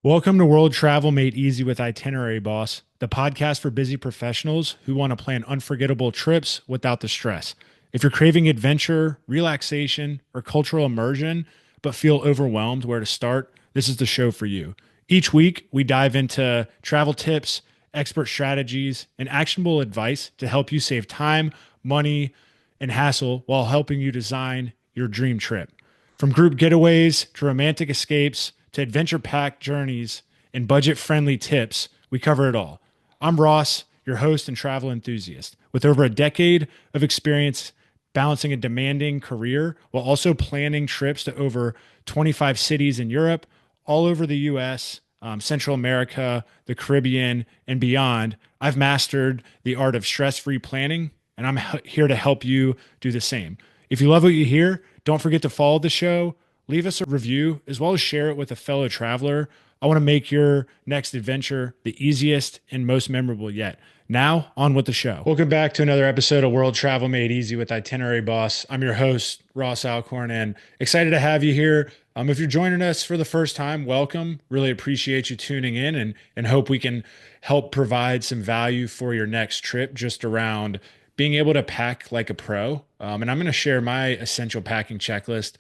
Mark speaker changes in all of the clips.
Speaker 1: Welcome to World Travel Made Easy with Itinerary Boss, the podcast for busy professionals who want to plan unforgettable trips without the stress. If you're craving adventure, relaxation, or cultural immersion, but feel overwhelmed where to start, this is the show for you. Each week, we dive into travel tips, expert strategies, and actionable advice to help you save time, money, and hassle while helping you design your dream trip. From group getaways to romantic escapes to adventure packed journeys and budget friendly tips, we cover it all. I'm Ross, your host and travel enthusiast, with over a decade of experience balancing a demanding career while also planning trips to over 25 cities in Europe, all over the US, Central America, the Caribbean, and beyond. I've mastered the art of stress free planning, and I'm here to help you do the same. If you love what you hear, don't forget to follow the show, leave us a review, as well as share it with a fellow traveler. I want to make your next adventure the easiest and most memorable yet. Now, on with the show. Welcome back to another episode of World Travel Made Easy with Itinerary Boss. I'm your host, Ross Alcorn, and excited to have you here. If you're joining us for the first time, welcome. Really appreciate you tuning in and hope we can help provide some value for your next trip just around being able to pack like a pro. And I'm going to share my essential packing checklist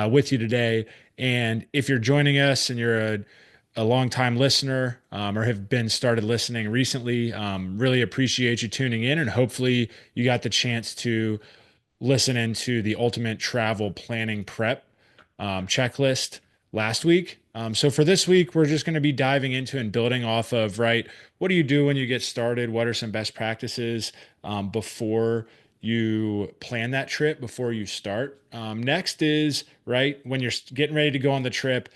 Speaker 1: with you today. And if you're joining us and you're a longtime listener or have been started listening recently, really appreciate you tuning in. And hopefully you got the chance to listen into the ultimate travel planning prep checklist last week. So for this week, we're just going to be diving into and building off of, right, what do you do when you get started? What are some best practices before you plan that trip, before you start? Next is, right, when you're getting ready to go on the trip,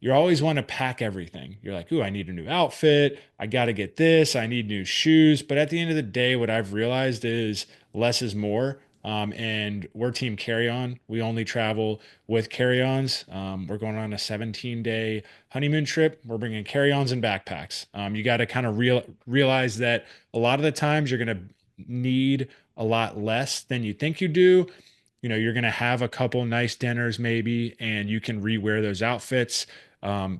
Speaker 1: you always want to pack everything. You're like, ooh, I need a new outfit. I got to get this. I need new shoes. But at the end of the day, what I've realized is less is more. And we're team carry-on. We only travel with carry-ons. We're going on a 17-day honeymoon trip. We're bringing carry-ons and backpacks. You got to kind of realize that a lot of the times you're going to need a lot less than you think you do. You know, you're going to have a couple nice dinners maybe, and you can rewear those outfits.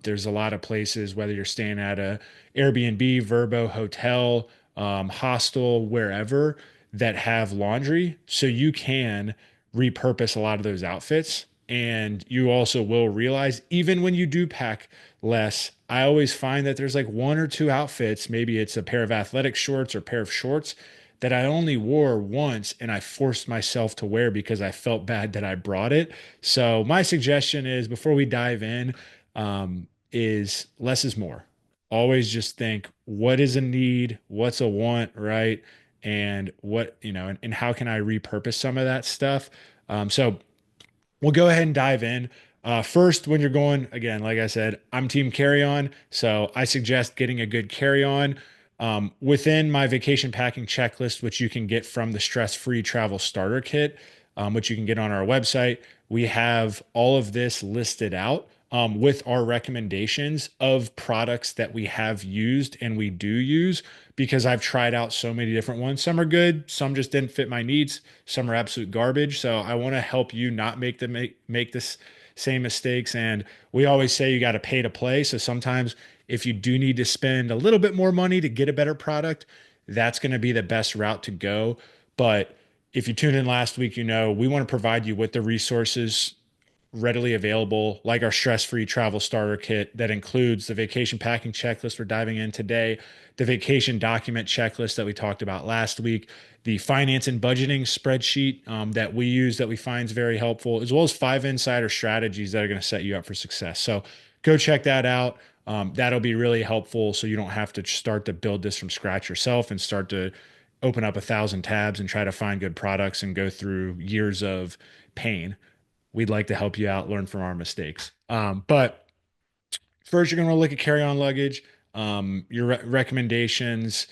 Speaker 1: There's a lot of places, whether you're staying at a Airbnb, Verbo hotel, hostel, wherever, that have laundry. So you can repurpose a lot of those outfits. And you also will realize, even when you do pack less, I always find that there's like one or two outfits, maybe it's a pair of athletic shorts or pair of shorts that I only wore once and I forced myself to wear because I felt bad that I brought it. So my suggestion is before we dive in, is less is more. Always just think what is a need, what's a want, right? And what, and how can I repurpose some of that stuff? So we'll go ahead and dive in. First, when you're going, again, like I said, I'm team carry on. So I suggest getting a good carry on within my vacation packing checklist, which you can get from the stress free travel starter kit, which you can get on our website. We have all of this listed out with our recommendations of products that we have used and we do use because I've tried out so many different ones. Some are good, some just didn't fit my needs, some are absolute garbage. So I want to help you not make this same mistakes. And we always say you got to pay to play. So sometimes if you do need to spend a little bit more money to get a better product, that's going to be the best route to go. But if you tuned in last week, you know we want to provide you with the resources readily available, like our stress-free travel starter kit that includes the vacation packing checklist we're diving in today, the vacation document checklist that we talked about last week, the finance and budgeting spreadsheet that we use that we find is very helpful, as well as 5 insider strategies that are going to set you up for success. So go check that out. That'll be really helpful so you don't have to start to build this from scratch yourself and start to open up 1,000 tabs and try to find good products and go through years of pain. We'd like to help you out, learn from our mistakes. But first, you're going to look at carry-on luggage, your recommendations.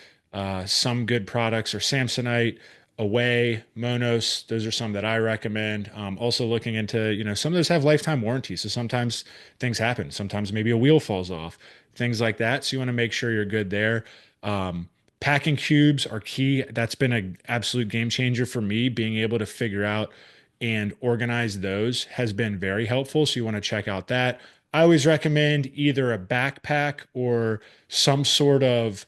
Speaker 1: Some good products are Samsonite, Away, Monos. Those are some that I recommend. Also looking into, some of those have lifetime warranties. So sometimes things happen. Sometimes maybe a wheel falls off, things like that. So you want to make sure you're good there. Packing cubes are key. That's been an absolute game changer for me. Being able to figure out and organize those has been very helpful. So you want to check out that. I always recommend either a backpack or some sort of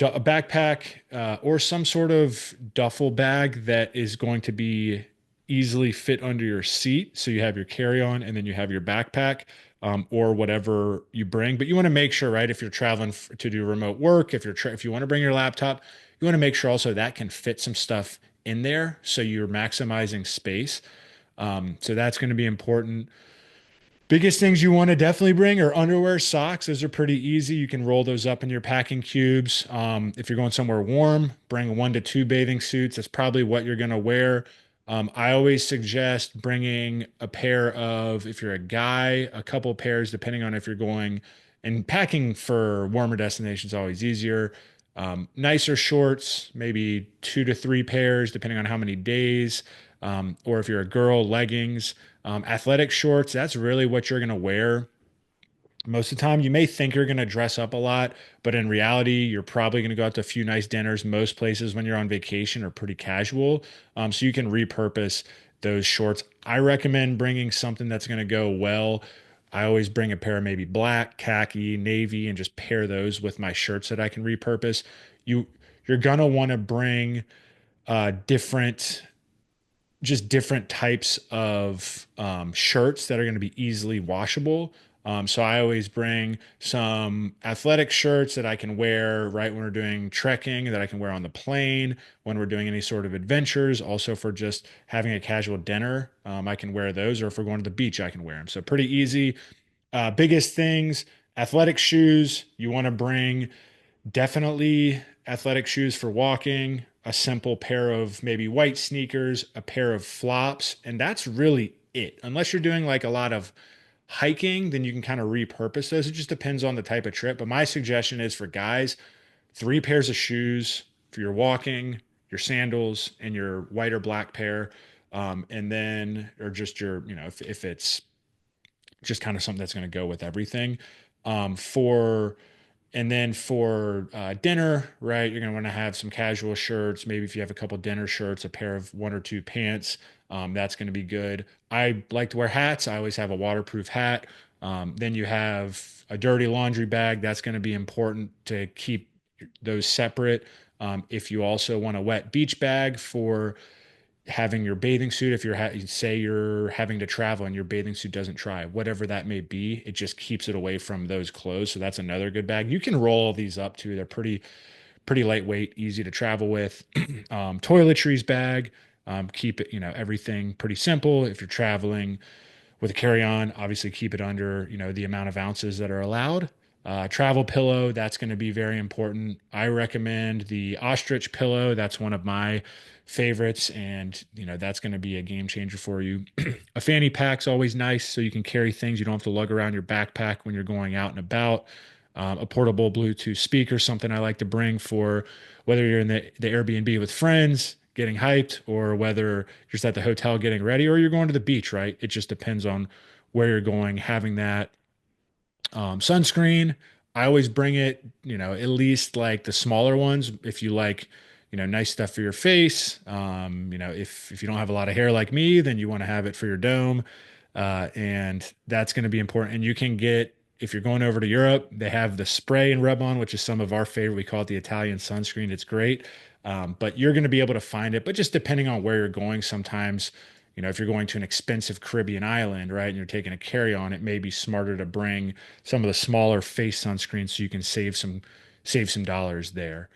Speaker 1: a backpack or some sort of duffel bag that is going to be easily fit under your seat. So you have your carry-on and then you have your backpack or whatever you bring. But you want to make sure, right, if you're traveling to do remote work, if you want to bring your laptop, you want to make sure also that can fit some stuff in there so you're maximizing space. So that's going to be important. Biggest things you want to definitely bring are underwear, socks. Those are pretty easy. You can roll those up in your packing cubes. If you're going somewhere warm, bring 1 to 2 bathing suits. That's probably what you're going to wear. I always suggest bringing a pair of, if you're a guy, a couple pairs, depending on if you're going, and packing for warmer destinations is always easier. Nicer shorts, maybe 2 to 3 pairs, depending on how many days. Or if you're a girl, leggings. Athletic shorts, that's really what you're going to wear most of the time. You may think you're going to dress up a lot, but in reality, you're probably going to go out to a few nice dinners. Most places when you're on vacation are pretty casual. So you can repurpose those shorts. I recommend bringing something that's going to go well. I always bring a pair of maybe black, khaki, navy, and just pair those with my shirts that I can repurpose. You you're gonna want to bring different just different types of shirts that are going to be easily washable. So I always bring some athletic shirts that I can wear right when we're doing trekking, that I can wear on the plane, when we're doing any sort of adventures. Also for just having a casual dinner, I can wear those. Or if we're going to the beach, I can wear them. So pretty easy. Biggest things, athletic shoes. You want to bring definitely athletic shoes for walking, a simple pair of maybe white sneakers, a pair of flops, and that's really it. Unless you're doing like a lot of hiking, then you can kind of repurpose those. It just depends on the type of trip. But my suggestion is for guys, 3 pairs of shoes for your walking, your sandals, and your white or black pair. And then, or just your, if it's just kind of something that's going to go with everything. For and then for dinner, right, you're going to want to have some casual shirts. Maybe if you have a couple dinner shirts, a pair of 1 or 2 pants, that's going to be good. I like to wear hats. I always have a waterproof hat. Then you have a dirty laundry bag. That's going to be important to keep those separate. If you also want a wet beach bag for having your bathing suit, if say you're having to travel and your bathing suit doesn't dry, whatever that may be, it just keeps it away from those clothes. So that's another good bag. You can roll these up too. They're pretty lightweight, easy to travel with. Toiletries bag, keep it, everything pretty simple. If you're traveling with a carry-on, obviously keep it under, the amount of ounces that are allowed. Travel pillow, that's going to be very important. I recommend the ostrich pillow. That's one of my favorites, and that's going to be a game changer for you. A fanny pack's always nice, so you can carry things. You don't have to lug around your backpack when you're going out and about. A portable Bluetooth speaker, something I like to bring for whether you're in the Airbnb with friends getting hyped, or whether you're just at the hotel getting ready, or you're going to the beach, right? It just depends on where you're going. Having that sunscreen, I always bring it, at least like the smaller ones. If you like, nice stuff for your face, if you don't have a lot of hair like me, then you want to have it for your dome, and that's going to be important. And you can get, if you're going over to Europe, they have the spray and rub on, which is some of our favorite. We call it the Italian sunscreen. It's great. But you're going to be able to find it. But just depending on where you're going, sometimes, if you're going to an expensive Caribbean island, right, and you're taking a carry-on, it may be smarter to bring some of the smaller face sunscreens so you can save some dollars there.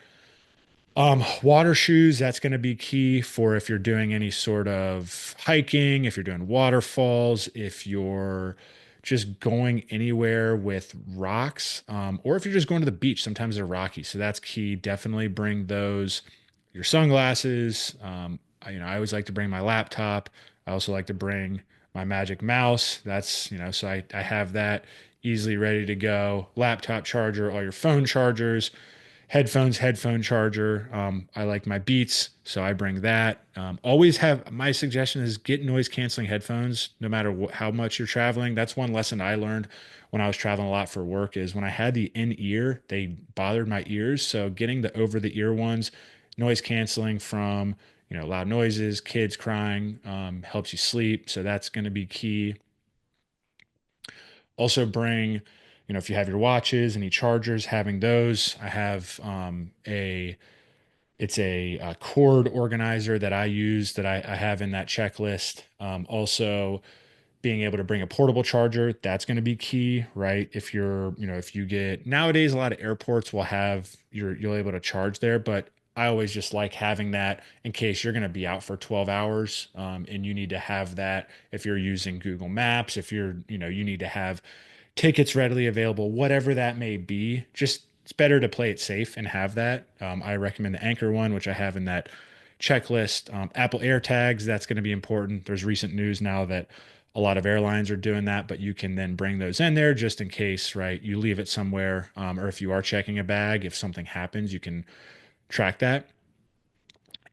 Speaker 1: Water shoes, that's going to be key for if you're doing any sort of hiking, if you're doing waterfalls, if you're just going anywhere with rocks, or if you're just going to the beach. Sometimes they're rocky, so that's key. Definitely bring those. Your sunglasses. I always like to bring my laptop. I also like to bring my magic mouse. That's, so I have that easily ready to go. Laptop charger, all your phone chargers, headphones, headphone charger. I like my Beats, so I bring that. Always have, my suggestion is get noise canceling headphones no matter how much you're traveling. That's one lesson I learned when I was traveling a lot for work, is when I had the in ear, they bothered my ears. So getting the over the ear ones, noise canceling from, loud noises, kids crying, helps you sleep. So that's going to be key. Also bring, if you have your watches, any chargers, having those. I have it's a cord organizer that I use that I have in that checklist. Also being able to bring a portable charger, that's going to be key, right? If you're, if you get nowadays, a lot of airports will have you'll able to charge there, but I always just like having that in case you're going to be out for 12 hours, and you need to have that if you're using Google Maps, if you're, you need to have tickets readily available, whatever that may be. Just it's better to play it safe and have that. I recommend the Anchor one, which I have in that checklist. Apple AirTags, that's going to be important. There's recent news now that a lot of airlines are doing that, but you can then bring those in there just in case, right? You leave it somewhere, or if you are checking a bag, if something happens, you can track that.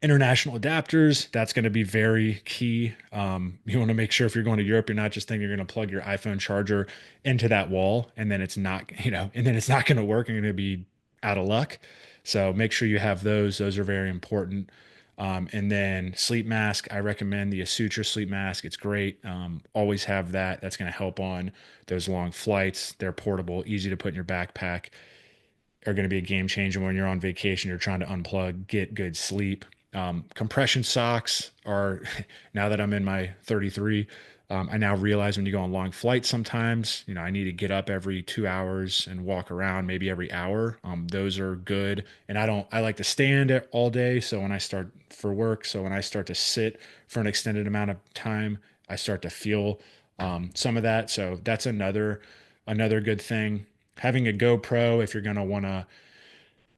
Speaker 1: International adapters, that's going to be very key. You want to make sure if you're going to Europe, you're not just thinking you're going to plug your iPhone charger into that wall and then it's not, and then it's not going to work and you're going to be out of luck. So make sure you have those. Those are very important. And then sleep mask, I recommend the Suture sleep mask. It's great. Always have that. That's going to help on those long flights. They're portable, easy to put in your backpack, are going to be a game changer when you're on vacation. You're trying to unplug, get good sleep. Compression socks are, now that I'm in my 33, I now realize when you go on long flights, sometimes, I need to get up every 2 hours and walk around maybe every hour. Those are good. And I like to stand all day. So when I start for work, so when I start to sit for an extended amount of time, I start to feel some of that. So that's another good thing. Having a GoPro, if you're going to want to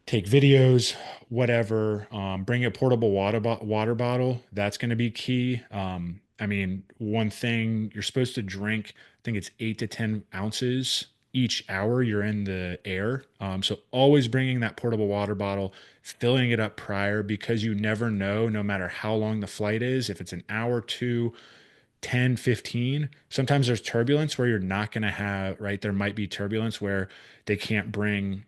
Speaker 1: take videos, whatever. Bring a portable water bottle. That's going to be key. I mean, one thing you're supposed to drink, I think it's 8 to 10 ounces each hour you're in the air. So always bringing that portable water bottle, filling it up prior because you never know, no matter how long the flight is, if it's an hour, two, 10, 15. Sometimes there's turbulence where you're not going to have, right? There might be turbulence where they can't bring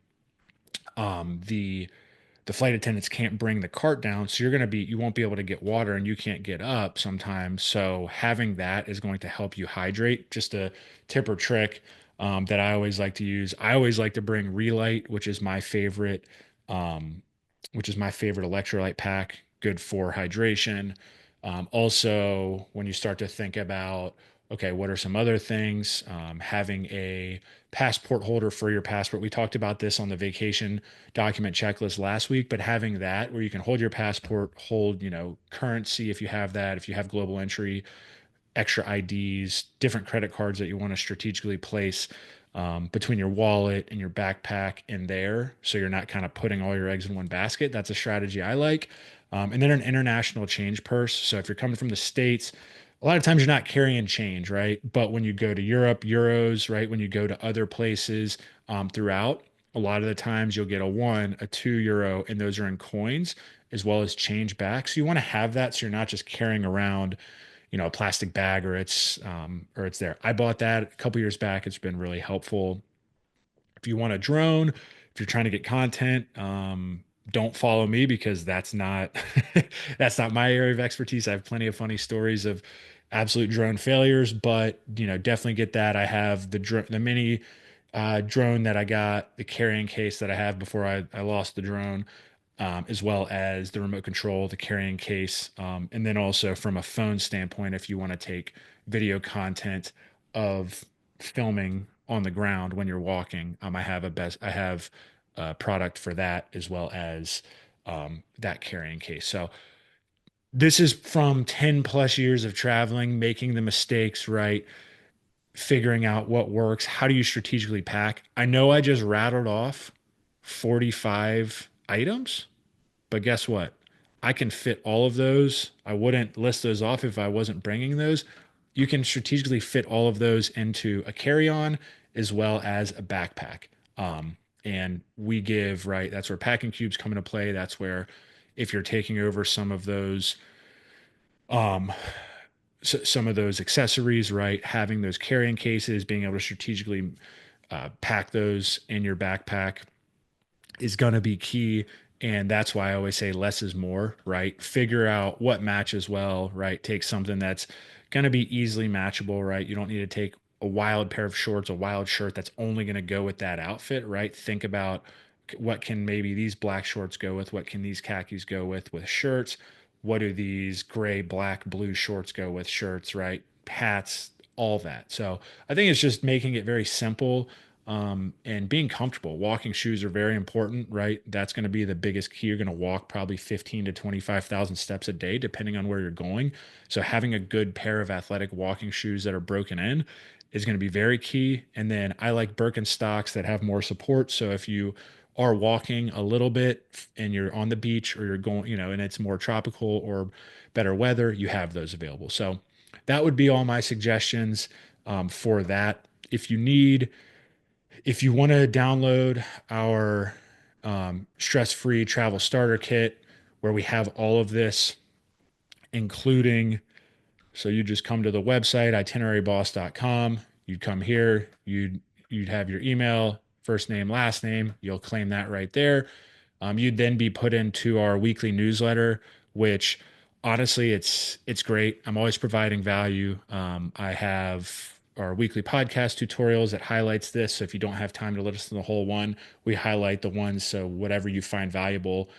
Speaker 1: the flight attendants can't bring the cart down, so you won't be able to get water and you can't get up sometimes. So having that is going to help you hydrate. Just a tip or trick that I always like to use. I always like to bring Relight, um, which is my favorite electrolyte pack, good for hydration. Also, when you start to think about, okay, what are some other things? Having a passport holder for your passport. We talked about this on the vacation document checklist last week, but having that where you can hold your passport, hold, currency if you have that, if you have global entry, extra IDs, different credit cards that you want to strategically place between your wallet and your backpack in there. So you're not kind of putting all your eggs in one basket. That's a strategy I like. And then an international change purse. So if you're coming from the States, a lot of times you're not carrying change, right? But when you go to Europe, euros, right? When you go to other places throughout, a lot of the times you'll get a 1, a €2, and those are in coins as well as change back. So you want to have that so you're not just carrying around, a plastic bag or it's there. I bought that a couple years back. It's been really helpful. If you want a drone, if you're trying to get content, don't follow me because that's not that's not my area of expertise. I have plenty of funny stories of absolute drone failures, but definitely get that. I have the mini drone that I got, the carrying case that I have before I lost the drone, as well as the remote control, the carrying case, and then also from a phone standpoint, if you want to take video content of filming on the ground when you're walking, I have a product for that as well as that carrying case. So this is from 10 plus years of traveling, making the mistakes right, figuring out what works. How do you strategically pack? I know I just rattled off 45 items, but guess what? I can fit all of those. I wouldn't list those off if I wasn't bringing those. You can strategically fit all of those into a carry-on as well as a backpack. And we give, right, that's where packing cubes come into play. That's where if you're taking over um, some of those accessories, right, having those carrying cases, being able to strategically pack those in your backpack is going to be key. And that's why I always say less is more, right? Figure out what matches well, right? Take something that's going to be easily matchable, right? You don't need to take a wild pair of shorts, a wild shirt that's only going to go with that outfit, right? Think about what can maybe these black shorts go with? What can these khakis go with shirts? What do these gray, black, blue shorts go with shirts, right? Hats, all that. So I think it's just making it very simple, and being comfortable. Walking shoes are very important, right? That's going to be the biggest key. You're going to walk probably 15 to 25,000 steps a day, depending on where you're going. So having a good pair of athletic walking shoes that are broken in is going to be very key. And then I like Birkenstocks that have more support. So if you are walking a little bit and you're on the beach or you're going, and it's more tropical or better weather, you have those available. So that would be all my suggestions for that. If you need, if you want to download our stress-free travel starter kit, where we have all of this, including, so you just come to the website, itineraryboss.com. You'd come here, you'd have your email, first name, last name. You'll claim that right there. You'd then be put into our weekly newsletter, which honestly, it's great. I'm always providing value. I have our weekly podcast tutorials that highlights this. So if you don't have time to listen to the whole one, we highlight the ones. So whatever you find valuable,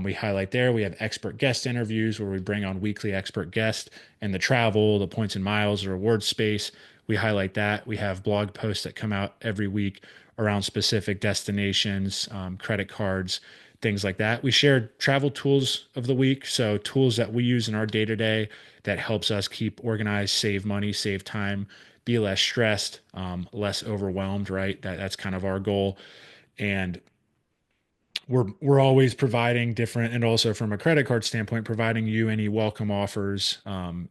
Speaker 1: we highlight there. We have expert guest interviews where we bring on weekly expert guests, and the travel, the points and miles, the reward space. We highlight that. We have blog posts that come out every week around specific destinations, credit cards, things like that. We share travel tools of the week. So tools that we use in our day to day that helps us keep organized, save money, save time, be less stressed, less overwhelmed, right? That's kind of our goal. And we're always providing different, and also from a credit card standpoint, providing you any welcome offers,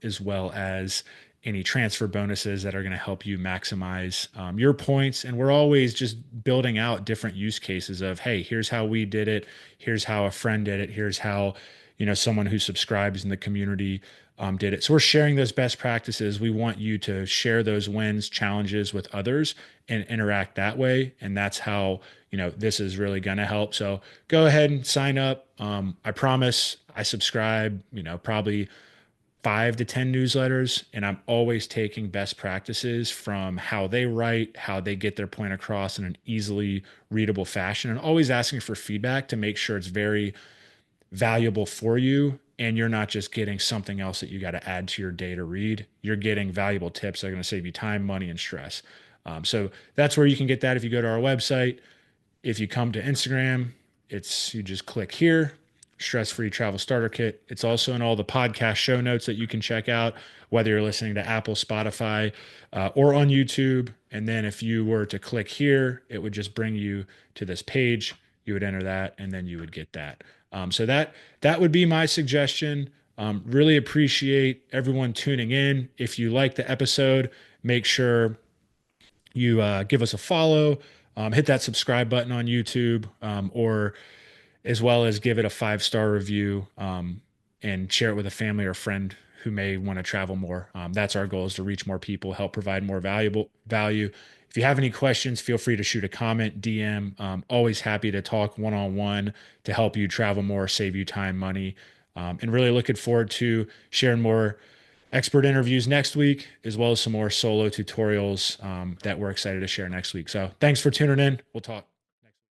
Speaker 1: as well as any transfer bonuses that are going to help you maximize your points. And we're always just building out different use cases of, hey, here's how we did it, here's how a friend did it, here's how someone who subscribes in the community did it. So we're sharing those best practices. We want you to share those wins, challenges with others and interact that way. And that's how, this is really going to help. So go ahead and sign up. I promise I subscribe, probably 5 to 10 newsletters, and I'm always taking best practices from how they write, how they get their point across in an easily readable fashion, and always asking for feedback to make sure it's very valuable for you, and you're not just getting something else that you got to add to your day to read. You're getting valuable tips that are going to save you time, money, and stress. So that's where you can get that if you go to our website. If you come to Instagram, you just click here, stress-free travel starter kit. It's also in all the podcast show notes that you can check out, whether you're listening to Apple, Spotify, or on YouTube. And then if you were to click here, it would just bring you to this page. You would enter that, and then you would get that. So that would be my suggestion. Really appreciate everyone tuning in. If you like the episode, make sure you give us a follow, hit that subscribe button on YouTube, or as well as give it a 5-star review, and share it with a family or friend who may want to travel more. That's our goal, is to reach more people, help provide more valuable value. If you have any questions, feel free to shoot a comment, DM. Always happy to talk one-on-one to help you travel more, save you time, money, and really looking forward to sharing more expert interviews next week, as well as some more solo tutorials that we're excited to share next week. So thanks for tuning in. We'll talk.